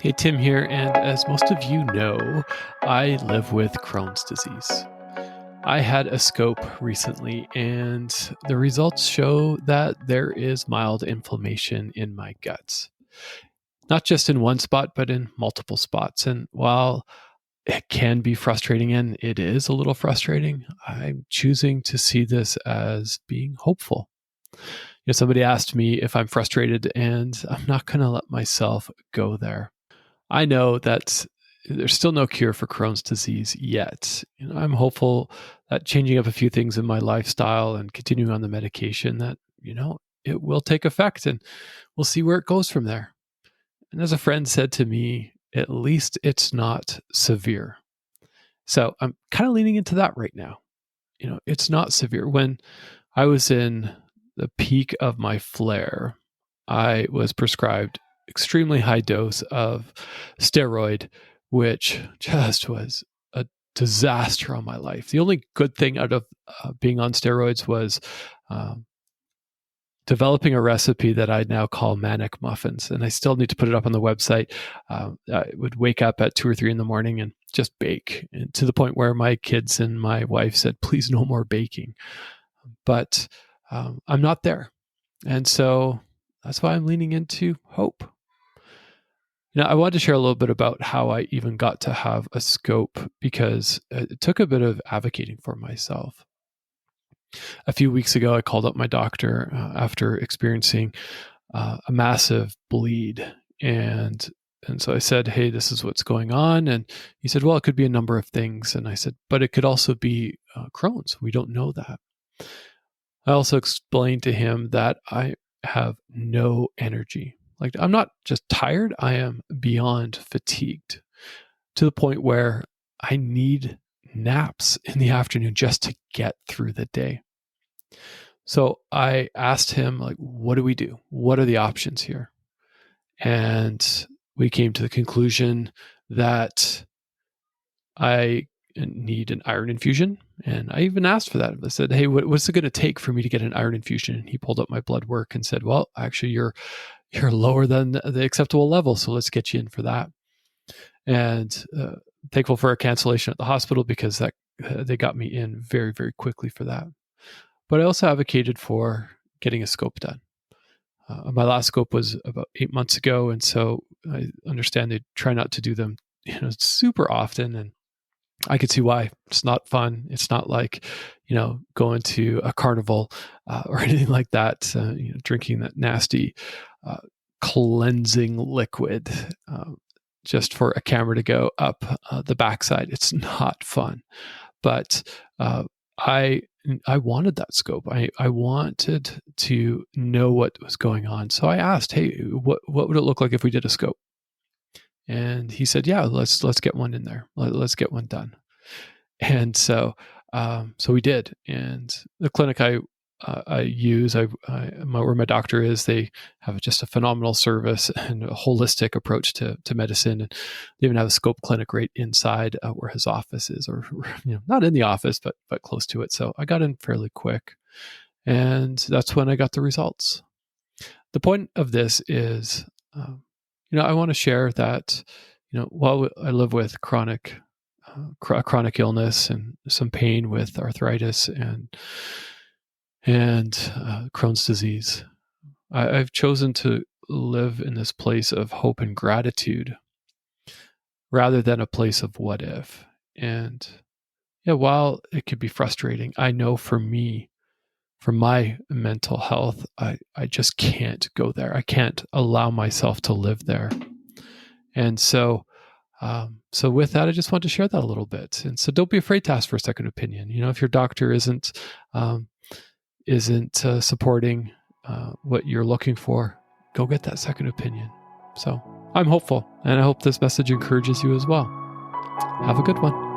Hey, Tim here, and as most of you know, I live with Crohn's disease. I had a scope recently, and the results show that there is mild inflammation in my guts. Not just in one spot, but in multiple spots. And while it can be frustrating, and it is a little frustrating, I'm choosing to see this as being hopeful. Somebody asked me if I'm frustrated, and I'm not going to let myself go there. I know that there's still no cure for Crohn's disease yet. I'm hopeful that changing up a few things in my lifestyle and continuing on the medication that, it will take effect, and we'll see where it goes from there. And as a friend said to me, at least it's not severe. So I'm kind of leaning into that right now. It's not severe. When I was in the peak of my flare, I was prescribed extremely high dose of steroid, which just was a disaster on my life. The only good thing out of being on steroids was developing a recipe that I now call Manic Muffins. And I still need to put it up on the website. I would wake up at 2 or 3 in the morning and just bake, and to the point where my kids and my wife said, please, no more baking. But I'm not there. And so that's why I'm leaning into hope. I wanted to share a little bit about how I even got to have a scope, because it took a bit of advocating for myself. A few weeks ago, I called up my doctor after experiencing a massive bleed. And so I said, hey, this is what's going on. And he said, well, it could be a number of things. And I said, but it could also be Crohn's. We don't know that. I also explained to him that I have no energy. Like, I'm not just tired, I am beyond fatigued, to the point where I need naps in the afternoon just to get through the day. So I asked him, like, what do we do? What are the options here? And we came to the conclusion that I need an iron infusion. And I even asked for that. I said, hey, what's it going to take for me to get an iron infusion? And he pulled up my blood work and said, well, actually, you're lower than the acceptable level, so let's get you in for that. And thankful for a cancellation at the hospital, because that they got me in very, very quickly for that. But I also advocated for getting a scope done. My last scope was about 8 months ago, and so I understand they try not to do them, super often, and I could see why. It's not fun. It's not like, going to a carnival or anything like that, drinking that nasty cleansing liquid just for a camera to go up the backside. It's not fun. But I wanted that scope. I wanted to know what was going on. So I asked, hey, what would it look like if we did a scope? And he said, yeah, let's get one in there. Let's get one done. And so we did. And the clinic I use, where my doctor is, they have just a phenomenal service and a holistic approach to medicine. And they even have a scope clinic right inside where his office is, or not in the office, but close to it. So I got in fairly quick, and that's when I got the results. The point of this is, I want to share that, while I live with chronic illness and some pain with arthritis and Crohn's disease, I've chosen to live in this place of hope and gratitude rather than a place of what if. And while it could be frustrating, I know for me, for my mental health, I just can't go there. I can't allow myself to live there. And so with that, I just want to share that a little bit. And so don't be afraid to ask for a second opinion. If your doctor isn't supporting what you're looking for, go get that second opinion. So I'm hopeful, and I hope this message encourages you as well. Have a good one.